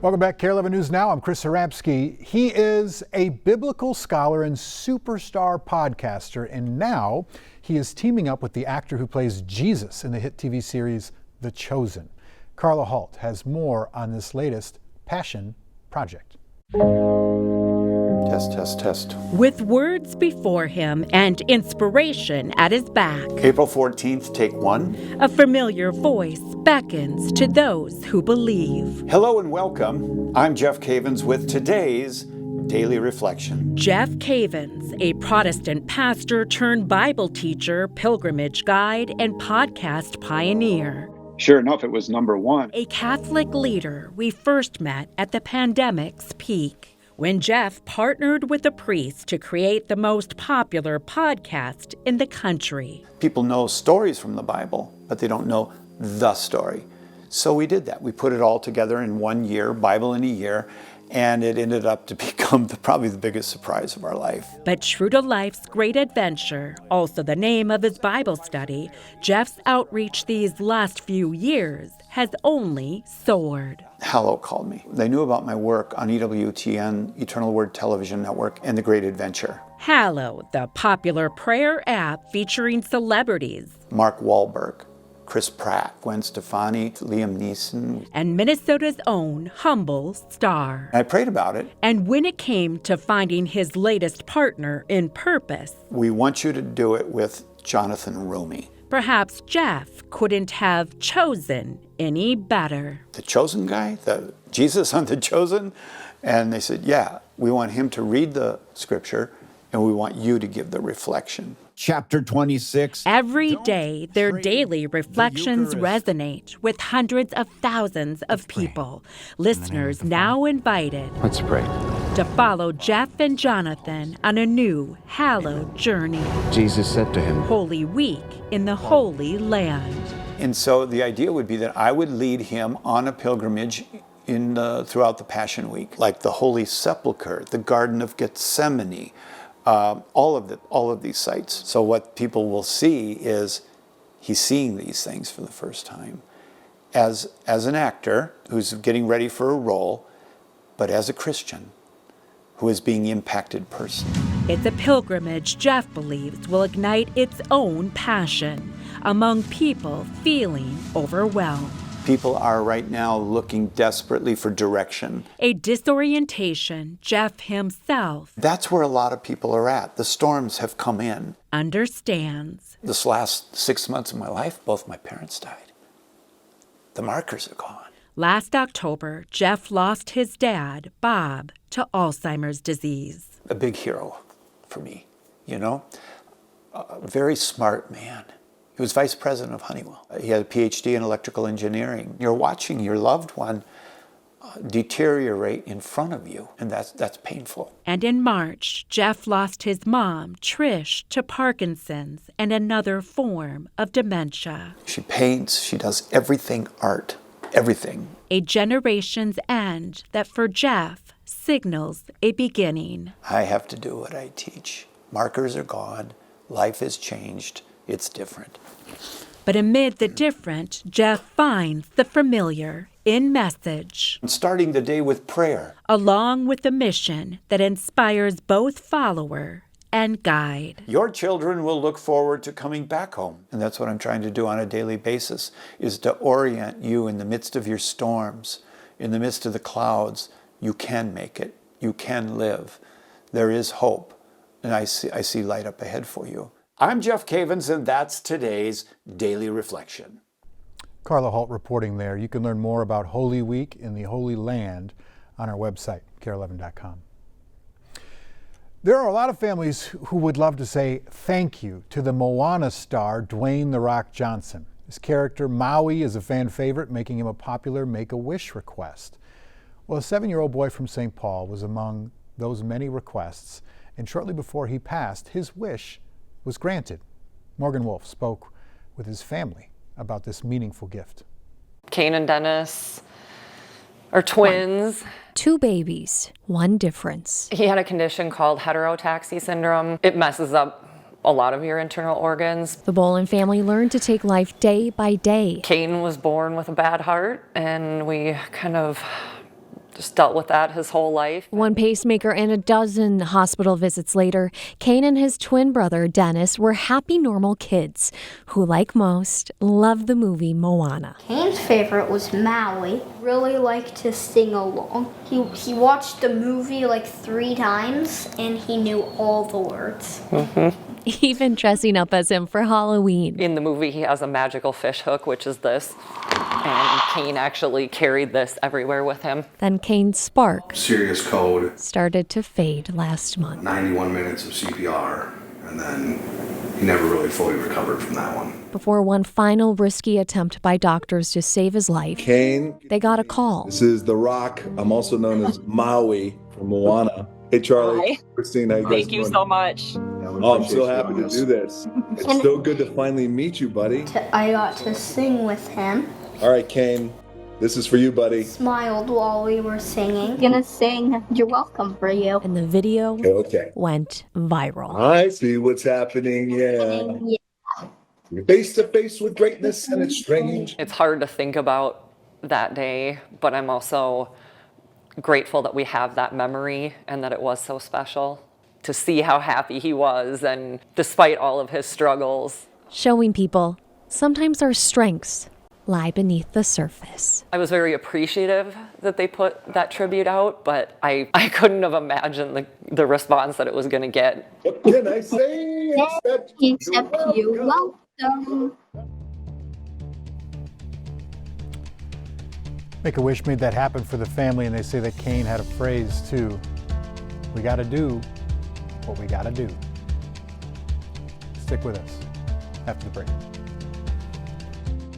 Welcome back, KARE 11 News Now. I'm Chris Harapsky. He is a biblical scholar and superstar podcaster, and now he is teaming up with the actor who plays Jesus in the hit TV series The Chosen. Carla Halt has more on this latest passion project. Test, test, test. With words before him and inspiration at his back, April 14th, take one. a familiar voice beckons to those who believe. Hello and welcome. I'm Jeff Cavins with today's Daily Reflection. Jeff Cavins, a Protestant pastor turned Bible teacher, pilgrimage guide, and podcast pioneer. Sure enough, it was number one. A Catholic leader we first met at the pandemic's peak, when Jeff partnered with a priest to create the most popular podcast in the country. People know stories from the Bible, but they don't know the story. So we did that. We put it all together in 1 year, Bible in a year, and it ended up to become probably the biggest surprise of our life. But true to life's great adventure, also the name of his Bible study, Jeff's outreach these last few years has only soared. Hallow called me. They knew about my work on EWTN, Eternal Word Television Network, and The Great Adventure. Hallow, the popular prayer app featuring celebrities. Mark Wahlberg, Chris Pratt, Gwen Stefani, Liam Neeson. And Minnesota's own humble star. I prayed about it. And when it came to finding his latest partner in purpose, We want you to do it with Jonathan Roumie. perhaps Jeff couldn't have chosen any better. The chosen guy, the Jesus on The Chosen. And they said, yeah, we want him to read the scripture and we want you to give the reflection. Chapter 26. Every day, their daily reflections resonate with hundreds of thousands of people, listeners now invited Let's pray. to follow Jeff and Jonathan on a new hallowed journey. Jesus said to him, Holy Week in the Holy Land. And so the idea would be that I would lead him on a pilgrimage throughout the Passion Week, like the Holy Sepulchre, the Garden of Gethsemane, all of these sites. So what people will see is he's seeing these things for the first time as an actor who's getting ready for a role, but as a Christian who is being impacted personally. It's a pilgrimage Jeff believes will ignite its own passion among people feeling overwhelmed. People are right now looking desperately for direction. A disorientation Jeff himself That's where a lot of people are at. The storms have come in. understands. This last 6 months of my life, both my parents died. The markers are gone. Last October, Jeff lost his dad, Bob, to Alzheimer's disease. A big hero for me, you know? A very smart man. He was vice president of Honeywell. He had a PhD in electrical engineering. You're watching your loved one deteriorate in front of you, and that's painful. And in March, Jeff lost his mom, Trish, to Parkinson's and another form of dementia. She paints, she does everything art, everything. A generation's end that for Jeff signals a beginning. I have to do what I teach. Markers are gone, life has changed, it's different. But amid the different, Jeff finds the familiar in message, I'm starting the day with prayer. along with a mission that inspires both follower and guide. Your children will look forward to coming back home. And that's what I'm trying to do on a daily basis, is to orient you in the midst of your storms, in the midst of the clouds. You can make it. You can live. There is hope. And I see light up ahead for you. I'm Jeff Cavins, and that's today's Daily Reflection. Carla Halt reporting there. You can learn more about Holy Week in the Holy Land on our website, KARE11.com. There are a lot of families who would love to say thank you to the Moana star, Dwayne "The Rock" Johnson. His character, Maui, is a fan favorite, making him a popular Make-A-Wish request. Well, a 7-year-old boy from St. Paul was among those many requests, and shortly before he passed, his wish was granted. Morgan Wolf spoke with his family about this meaningful gift. Kane and Dennis are twins. 2 babies, 1 difference. He had a condition called heterotaxy syndrome. It messes up a lot of your internal organs. The Bolin family learned to take life day by day. Kane was born with a bad heart, and we kind of just dealt with that his whole life. One pacemaker and a dozen hospital visits later, Kane and his twin brother, Dennis, were happy, normal kids who, like most, loved the movie Moana. Kane's favorite was Maui. Really liked to sing along. He watched the movie like 3 times and he knew all the words. Even dressing up as him for Halloween. In the movie, he has a magical fish hook, which is this. And Kane actually carried this everywhere with him. Then Kane's spark Serious code, started to fade last month. 91 minutes of CPR, and then he never really fully recovered from that one. Before one final risky attempt by doctors to save his life, Kane, they got a call. this is The Rock. I'm also known as Maui from Moana. Hey, Charlie. Hi. Christine, how you guys Thank you doing? so much. Oh, I'm so happy to do this. It's so good to finally meet you, buddy. I got to sing with him. All right, Kane, this is for you, buddy. Smiled while we were singing. Gonna sing You're Welcome for you. And the video Okay. went viral. I see what's happening, yeah. You're face to face with greatness, and it's strange. It's hard to think about that day, but I'm also grateful that we have that memory and that it was so special to see how happy he was, and despite all of his struggles. Showing people sometimes our strengths lie beneath the surface. I was very appreciative that they put that tribute out, but I couldn't have imagined the response that it was going to get. What can I say except You're welcome. Make-A-Wish made that happen for the family, and they say that Kane had a phrase too. We gotta do what we gotta do. Stick with us after the break.